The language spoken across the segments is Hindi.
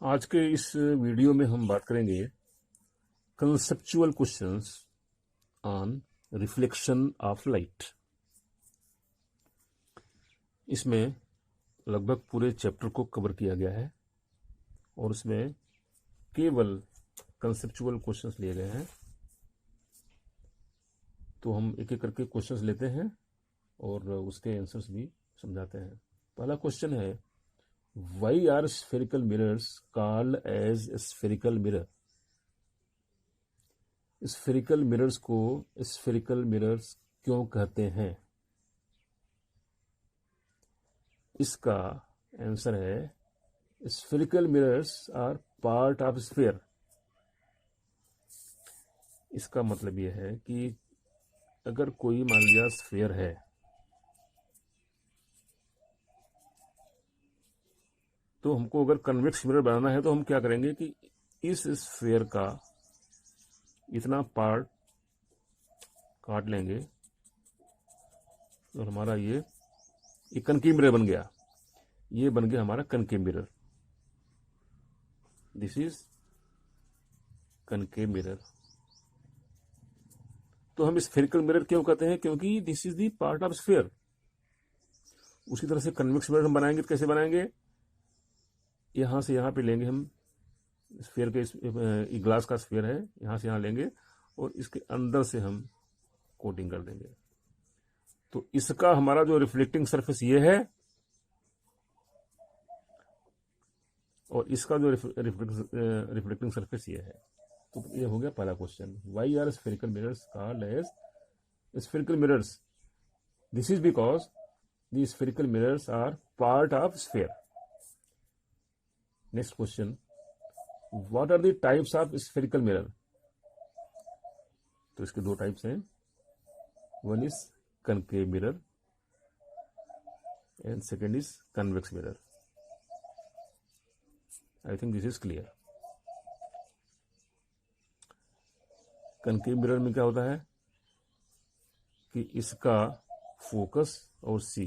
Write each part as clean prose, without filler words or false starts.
आज के इस वीडियो में हम बात करेंगे conceptual questions on reflection of light. इसमें लगभग पूरे चैप्टर को कवर किया गया है और उसमें केवल कंसेप्चुअल क्वेश्चंस लिए गए हैं। तो हम एक एक करके क्वेश्चंस लेते हैं और उसके आंसर्स भी समझाते हैं। पहला क्वेश्चन है, Why are spherical mirrors called as spherical mirror? Spherical mirrors को स्फेरिकल मिरर्स क्यों कहते हैं? इसका आंसर है, spherical mirrors are part of sphere. इसका मतलब यह है कि अगर कोई मान लिया स्फीयर है तो हमको अगर कन्वेक्स मिरर बनाना है तो हम क्या करेंगे कि इस स्फीयर का इतना पार्ट काट लेंगे तो हमारा ये कनकेव मिरर बन गया। ये बन गया हमारा concave mirror. This is concave mirror. तो हम स्फेरिकल मिरर क्यों कहते हैं? क्योंकि this is the part of sphere. उसी तरह से कन्वेक्स मिरर हम बनाएंगे तो कैसे बनाएंगे? यहां से यहां पे लेंगे हम स्फीयर के, ग्लास का स्फीयर है, यहां से यहां लेंगे और इसके अंदर से हम कोटिंग कर देंगे। तो इसका हमारा जो रिफ्लेक्टिंग सरफेस ये है और इसका जो रिफ्लेक्टिंग सरफेस ये है। तो ये हो गया पहला question, why are spherical mirrors called as spherical mirrors? This is because the spherical mirrors are part of sphere. Next question, what are the types of spherical mirror? तो इसके दो टाइप्स हैं, one is concave mirror and second is convex mirror. I think this is clear. Concave mirror में क्या होता है कि इसका फोकस और सी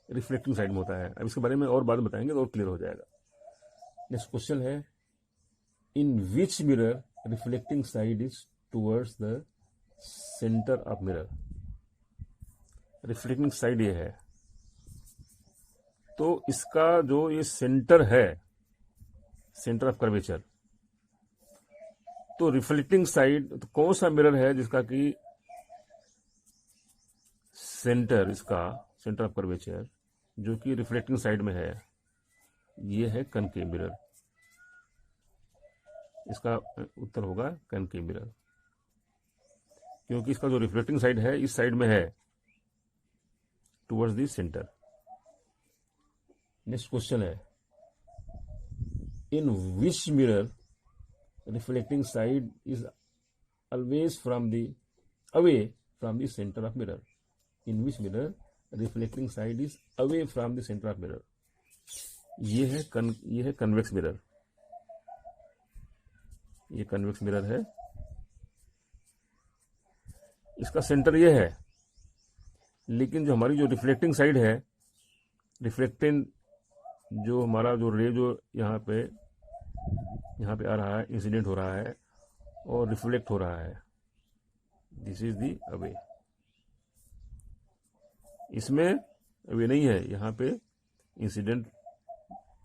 रिफ्लेक्टिंग साइड में होता है। अब इसके बारे में और बाद में बताएंगे तो और क्लियर हो जाएगा। नेक्स्ट क्वेश्चन है, in which mirror reflecting side is towards the centre of mirror? Reflecting side ये है, तो इसका जो ये सेंटर है, सेंटर ऑफ कर्वेचर, तो रिफ्लेक्टिंग साइड तो कौन सा मिरर है जिसका कि सेंटर, इसका सेंटर ऑफ कर्वेचर जो कि रिफ्लेक्टिंग साइड में है? ये है कनकेव मिरर। इसका उत्तर होगा कनकेव मिरर, क्योंकि इसका जो रिफ्लेक्टिंग साइड है इस साइड में है, towards the centre. Next question है, in which mirror reflecting side is always away from the centre of mirror? In which mirror reflecting side is away from the centre of mirror? ये है कन्वेक्स मिरर। ये कन्वेक्स मिरर है, इसका सेंटर ये है, लेकिन जो हमारी जो रिफ्लेक्टिंग साइड है, रिफ्लेक्टिंग जो हमारा जो रे जो यहाँ पे आ रहा है, इंसिडेंट हो रहा है और रिफ्लेक्ट हो रहा है, दिस इज दी अवे। इसमें अवे नहीं है, यहाँ पे इंसिडेंट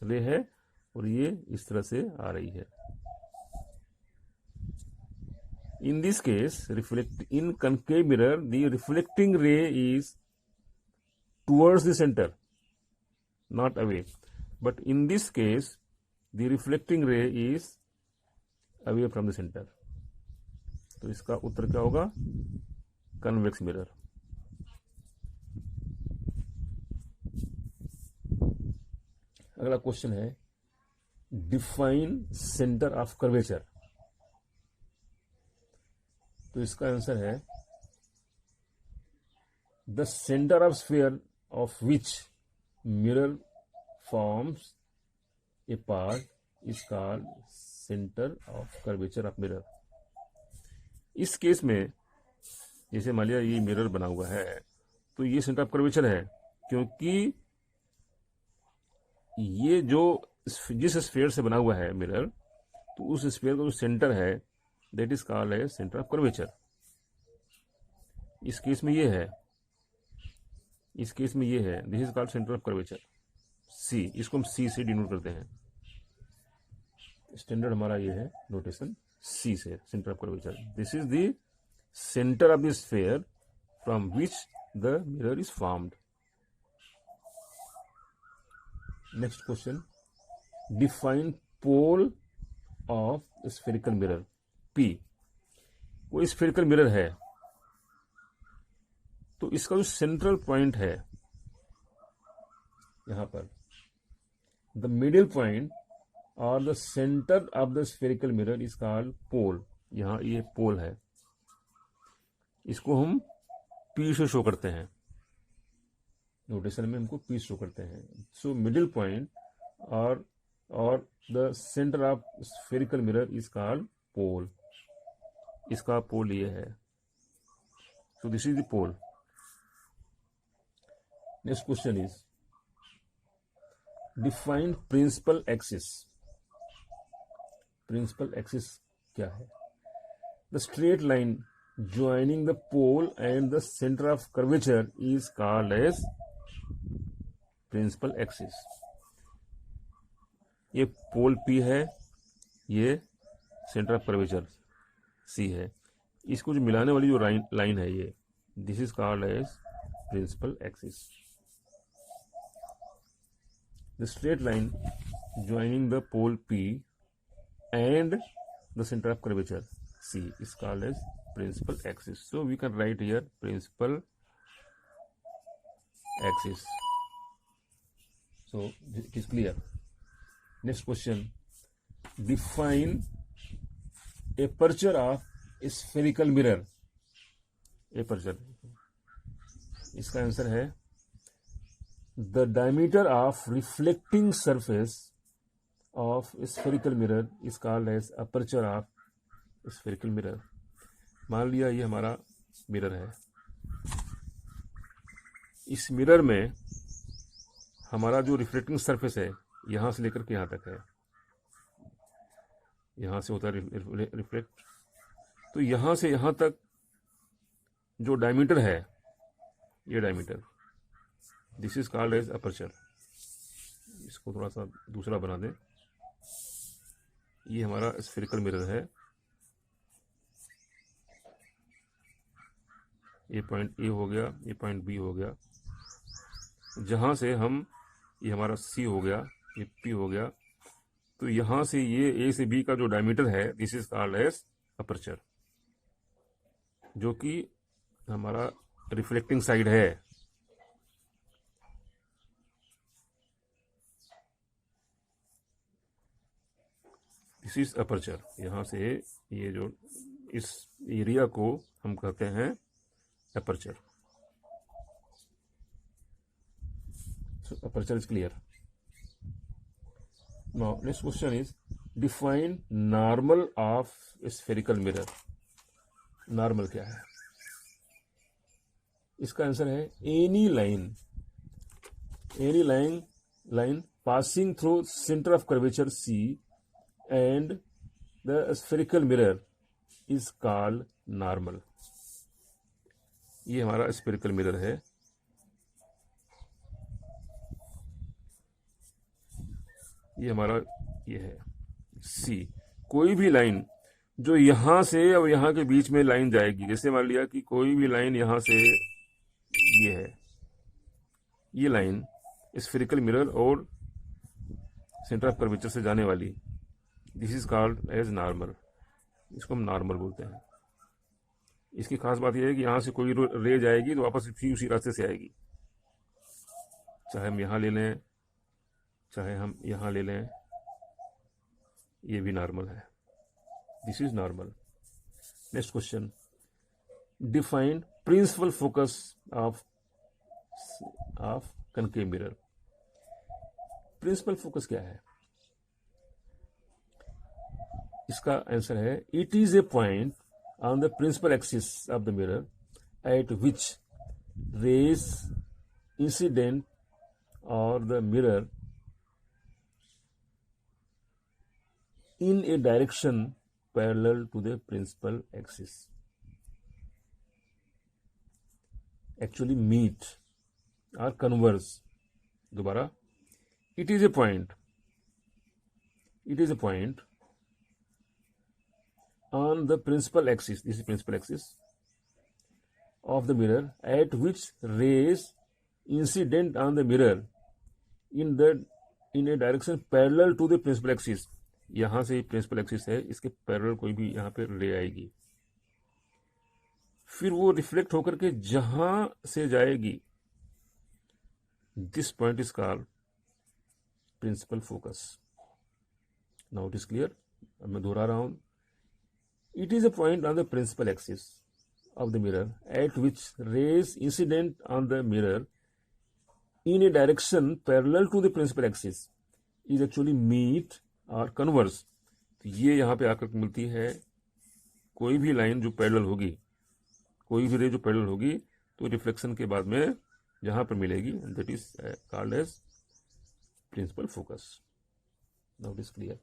रे है और ये इस तरह से आ रही है। In this case, in concave mirror, the reflecting ray is towards the center, not away. But in this case, the reflecting ray is away from the center. तो इसका उत्तर क्या होगा? Convex mirror. अगला क्वेश्चन है, डिफाइन सेंटर ऑफ कर्वेचर। तो इसका आंसर है, the centre of sphere of which mirror forms a part is called centre of curvature of mirror. इस केस में जैसे मान लिया ये मिरर बना हुआ है तो ये सेंटर ऑफ कर्वेचर है, क्योंकि ये जो जिस स्फीयर से बना हुआ है मिरर, तो उस स्फीयर का जो सेंटर है that is called as centre of curvature. इस केस में ये है, इस केस में ये है, this is called centre of curvature C. इसको हम सी से डिनोट करते हैं। स्टैंडर्ड हमारा ये है नोटेशन सी से, centre of curvature. This is the centre of the sphere from which the mirror is formed. Next question, define pole of spherical mirror P. कोई स्फेरिकल मिरर है तो इसका जो सेंट्रल पॉइंट है यहां पर, द मिडिल पॉइंट और the centre of the spherical mirror is called pole. यहां ये पोल है, इसको हम पी से शो करते हैं, नोटेशन में हमको पी शो करते हैं। सो मिडिल पॉइंट और the centre of spherical mirror is called pole. इसका पोल ये है, so this is the pole. Next question is define principal axis. Principal axis क्या है? The straight line joining the pole and the centre of curvature is called as principal axis. ये पोल पी है, ये सेंटर ऑफ कर्वेचर सी है। इसको जो मिलाने वाली जो लाइन है ये, this is called as principal axis. The straight line joining the pole P and the center of curvature C is called as principal axis. So we can write here principal axis. So it is clear. Next question, define aperture of a spherical mirror. Aperture, इसका आंसर है the diameter of reflecting surface of a spherical mirror is called as aperture of spherical mirror. मान लिया ये हमारा मिरर है, इस मिरर में हमारा जो रिफ्लेक्टिंग सरफेस है यहां से लेकर के यहां तक है, यहां से होता है रिफ्लेक्ट, तो यहां से यहां तक जो डायमीटर है, ये diameter, this is called as aperture. इसको थोड़ा सा दूसरा बना दें। ये हमारा स्फेरिकल मिरर है, ये पॉइंट ए हो गया, ये पॉइंट बी हो गया, जहां से हम, ये हमारा सी हो गया, ये पी हो गया, तो यहां से ये ए से बी का जो डायमीटर है this is called as aperture, जो कि हमारा रिफ्लेक्टिंग साइड है। This is aperture. यहां से ये जो इस एरिया को हम कहते हैं aperture. So aperture is clear. Now next question is define normal of spherical mirror. Normal क्या है? इसका आंसर है any line passing through centre of curvature C and the spherical mirror is called normal. ये हमारा spherical mirror है, ये हमारा ये है C। कोई भी लाइन जो यहां से और यहां के बीच में लाइन जाएगी, जैसे मान लिया कि कोई भी लाइन यहां से ये है, ये लाइन स्फेरिकल मिरर और सेंटर ऑफ कर्वेचर से जाने वाली, this is called as normal. इसको हम नॉर्मल बोलते हैं। इसकी खास बात यह है कि यहां से कोई रे जाएगी तो वापस फिर उसी रास्ते से आएगी, चाहे हम यहां ले लें चाहे हम यहां ले लें, ये भी नॉर्मल है। This is normal. Next question, define principal focus of concave mirror. Principal focus क्या है? इसका आंसर है it is a point on the principal axis of the mirror at which rays incident और the mirror in a direction parallel to the principal axis. Actually meet or converge. दोबारा, it is a point on the principal axis, this is principal axis of the mirror, at which rays incident on the mirror in a direction parallel to the principal axis. यहां से प्रिंसिपल एक्सिस है, इसके पैरेलल कोई भी यहां पे रे आएगी, फिर वो रिफ्लेक्ट होकर के जहां से जाएगी, this point is called principal focus. Now it is clear. अब मैं दोहरा रहा हूं. It is a point on the principal axis of the mirror at which rays incident on the mirror in a direction parallel to the principal axis is actually meet or converge. तो ये यहाँ पे आकर मिलती है. कोई भी लाइन जो पैरेलल होगी, कोई भी रे जो पैरेलल होगी, तो रिफ्लेक्शन के बाद में जहां पर मिलेगी, that is called as principal focus. Now it is clear.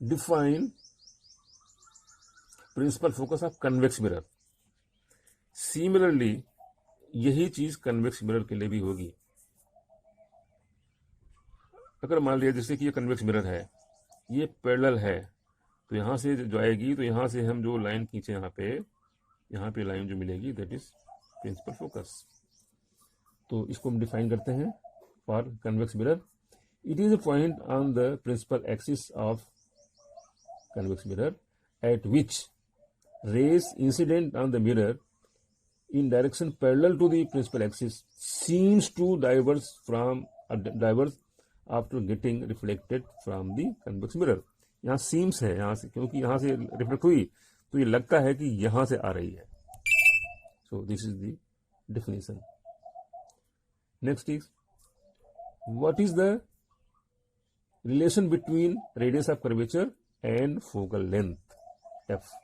Define principal focus of convex mirror. Similarly यही चीज कन्वेक्स मिरर के लिए भी होगी. अगर मान लिया जैसे कि ये कन्वेक्स मिरर है, ये पैरेलल है, तो यहां से जो आएगी, तो यहां से हम जो लाइन खींचे यहाँ पे लाइन जो मिलेगी, दैट इज प्रिंसिपल फोकस. तो इसको हम डिफाइन करते हैं for convex mirror. It is a point on the principal axis of convex mirror at which rays incident on the mirror in direction parallel to the principal axis seems to diverge after getting reflected from the convex mirror. यहाँ seems है, यहाँ से, क्योंकि यहाँ से रिफ्लेक्ट हुई तो ये लगता है कि यहाँ से आ रही है. So this is the definition. Next is, what is the relation between radius of curvature and focal length f?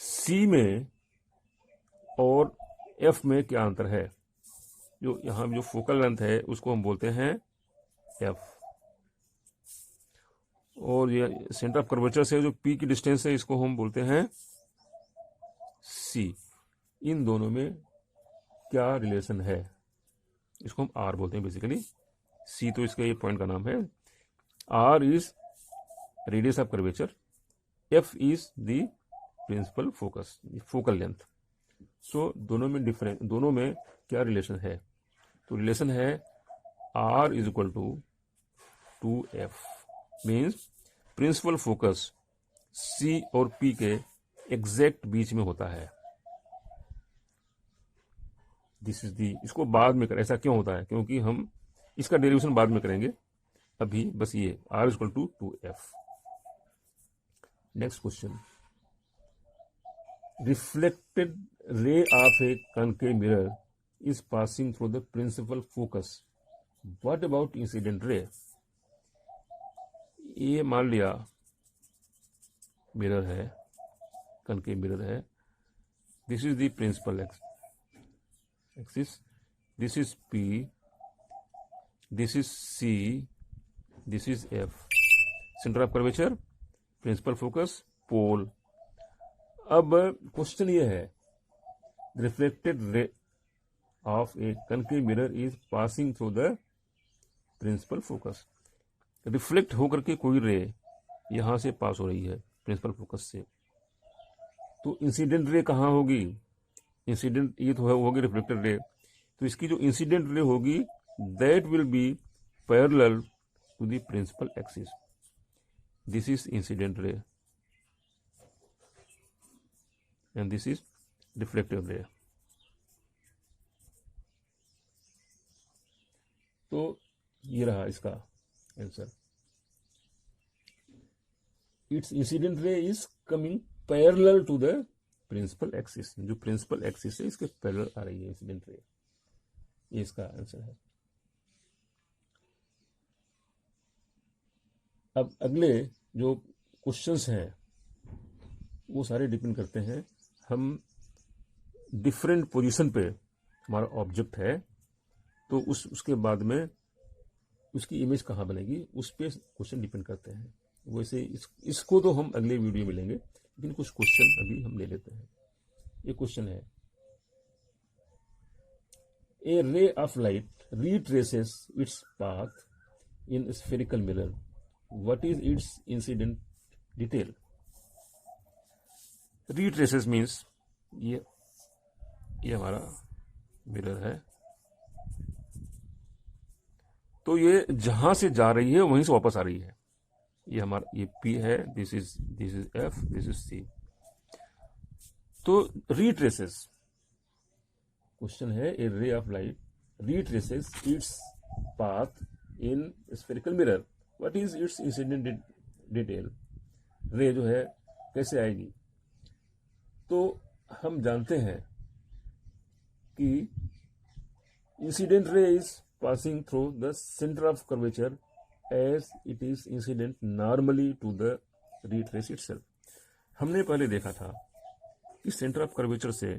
C में और F में क्या अंतर है? जो यहां जो फोकल लेंथ है उसको हम बोलते हैं F, और ये सेंटर ऑफ कर्वेचर से जो P की डिस्टेंस है इसको हम बोलते हैं C. इन दोनों में क्या रिलेशन है? इसको हम R बोलते हैं बेसिकली. C तो इसका ये पॉइंट का नाम है. R is radius of curvature, F is the principal focus, focal length. So दोनों में क्या रिलेशन है? तो रिलेशन है R is equal to 2F. Means principal focus C और P के एग्जैक्ट बीच में होता है. This is the. इसको बाद में करें. ऐसा क्यों होता है? क्योंकि हम इसका डेरिवेशन बाद में करेंगे. अभी बस ये R is equal to 2F. Next question. Reflected ray of a concave mirror is passing through the principal focus. What about incident ray? ये मान लिया मिरर है, concave मिरर है. This is the principal axis. This is P. This is C. This is F. Center of curvature, principal focus, pole. अब क्वेश्चन ये है, reflected ray of a concave mirror is passing through the principal focus. Reflect होकर के कोई रे यहां से पास हो रही है प्रिंसिपल फोकस से, तो इंसिडेंट रे कहाँ होगी? इंसिडेंट ये तो होगी रिफ्लेक्टेड रे. तो इसकी जो इंसिडेंट रे होगी, that will be parallel to the principal axis. This is incident ray and this is reflective ray. तो ये रहा इसका answer. Its incident ray is coming parallel to the principal axis. जो प्रिंसिपल एक्सिस है इसके पैरेलल आ रही है इंसिडेंट रे. ये इसका आंसर है. अब अगले जो क्वेश्चंस हैं वो सारे डिपेंड करते हैं, हम डिफरेंट पोजीशन पे हमारा ऑब्जेक्ट है, तो उसके बाद में उसकी इमेज कहाँ बनेगी उस पर क्वेश्चन डिपेंड करते हैं। वैसे इसको तो हम अगले वीडियो में लेंगे, लेकिन कुछ क्वेश्चन अभी हम ले लेते हैं। ये क्वेश्चन है, a ray of light retraces its path in spherical mirror. What is its incident detail? Retraces means ये हमारा मिरर है, तो ये जहां से जा रही है वहीं से वापस आ रही है। ये हमारा ये P है, this is F, this is C। तो retraces क्वेश्चन है, a ray of light retraces its path in spherical mirror. What is its incident detail? रे जो है कैसे आएगी? तो हम जानते हैं कि incident ray is passing through the center of curvature as it is incident normally to the retrace itself. हमने पहले देखा था कि सेंटर ऑफ कर्वेचर से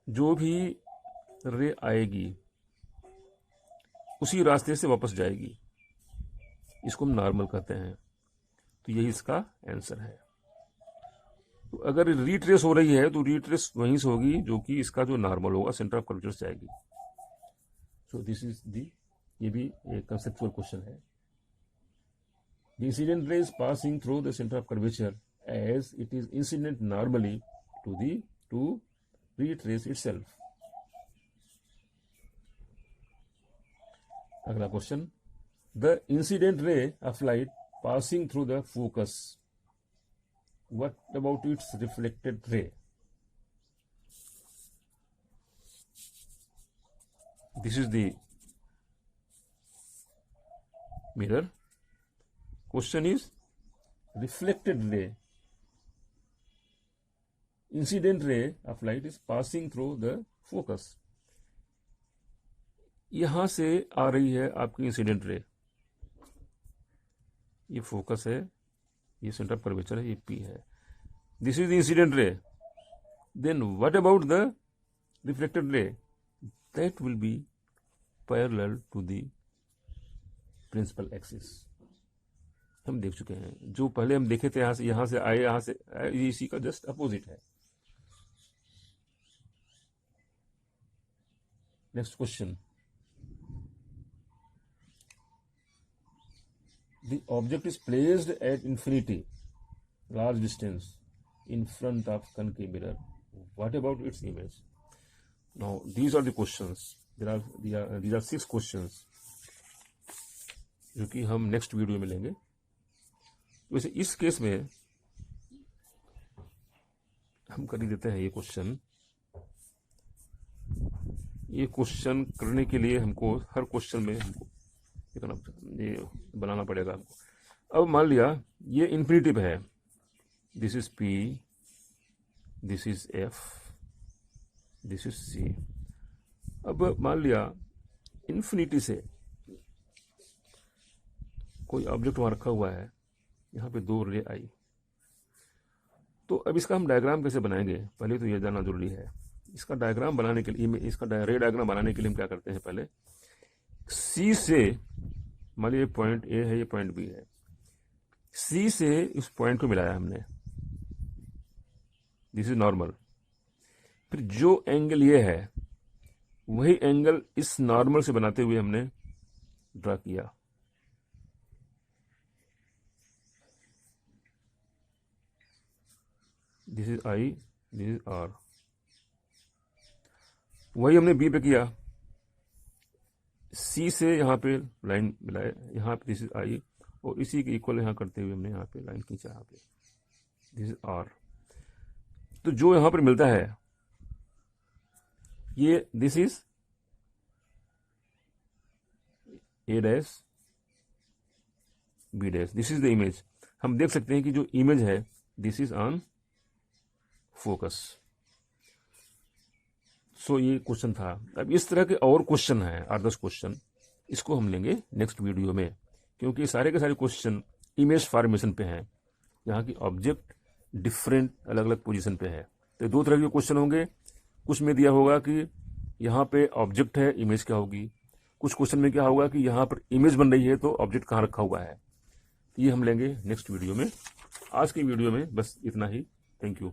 जो भी रे आएगी उसी रास्ते से वापस जाएगी, इसको हम नॉर्मल कहते हैं। तो यही इसका आंसर है। तो अगर रीट्रेस हो रही है तो रीट्रेस वहीं से होगी जो कि इसका जो नॉर्मल होगा, सेंटर ऑफ कर्वेचर से आएगी। सो दिस इज दी, ये भी एक कंसेप्चुअल क्वेश्चन है। The incident ray is passing through the centre of curvature as it is incident normally to retrace itself. अगला question, the incident ray of light passing through the focus, what about its reflected ray? This is the mirror. Question is reflected ray, incident ray of light is passing through the focus. यहां से आ रही है आपकी इंसिडेंट रे, ये फोकस है, ये सेंटर ऑफ कर्वेचर है, ये P है, this is the incident ray. Then what about the reflected ray? That will be parallel to the principal axis. हम देख चुके हैं, जो पहले हम देखे थे यहां से आए, यहां से आए, इसी का जस्ट अपोजिट है। Next question, the object is placed at infinity large distance in front of concave mirror. What about its image? Now these are the questions. These are 6 questions जो कि हम नेक्स्ट वीडियो में लेंगे। वैसे इस केस में हम कर ही देते हैं ये क्वेश्चन। ये क्वेश्चन करने के लिए हमको हर क्वेश्चन में हमको ये बनाना पड़ेगा हमको। अब मान लिया ये इन्फिनिटी पे है, this is P, this is F, this is C। अब मान लिया इन्फिनिटी से कोई ऑब्जेक्ट वहां रखा हुआ है, यहाँ पे 2 रे आई। तो अब इसका हम डायग्राम कैसे बनाएंगे, पहले तो ये जानना जरूरी है। इसका डायग्राम बनाने के लिए, इसका रे डायग्राम बनाने के लिए हम क्या करते हैं, पहले C से, मान लीजिए पॉइंट A है, ये पॉइंट B है, C से इस पॉइंट को मिलाया हमने, दिस इज नॉर्मल। फिर जो एंगल ये है वही एंगल इस नॉर्मल से बनाते हुए हमने ड्रा किया। This is I, this is R। वही हमने B पे किया, C से यहाँ पे लाइन मिलाए, यहाँ पे दिस इज I, और इसी के इक्वल यहाँ करते हुए हमने यहाँ पे लाइन खींचा, यहाँ पे दिस इज R। तो जो यहाँ पर मिलता है ये this is A dash B dash, this is the image. हम देख सकते हैं कि जो इमेज है दिस इज ऑन फोकस। सो ये क्वेश्चन था। अब इस तरह के और क्वेश्चन हैं 8-10 क्वेश्चन, इसको हम लेंगे नेक्स्ट वीडियो में, क्योंकि सारे के सारे क्वेश्चन इमेज फॉर्मेशन पे हैं, यहाँ की ऑब्जेक्ट डिफरेंट अलग अलग पोजीशन पे है। तो 2 तरह के क्वेश्चन होंगे, कुछ में दिया होगा कि यहाँ पे ऑब्जेक्ट है, इमेज क्या होगी, कुछ क्वेश्चन में क्या होगा कि यहाँ पर इमेज बन रही है तो ऑब्जेक्ट कहाँ रखा हुआ है, ये हम लेंगे नेक्स्ट वीडियो में। आज की वीडियो में बस इतना ही। Thank you.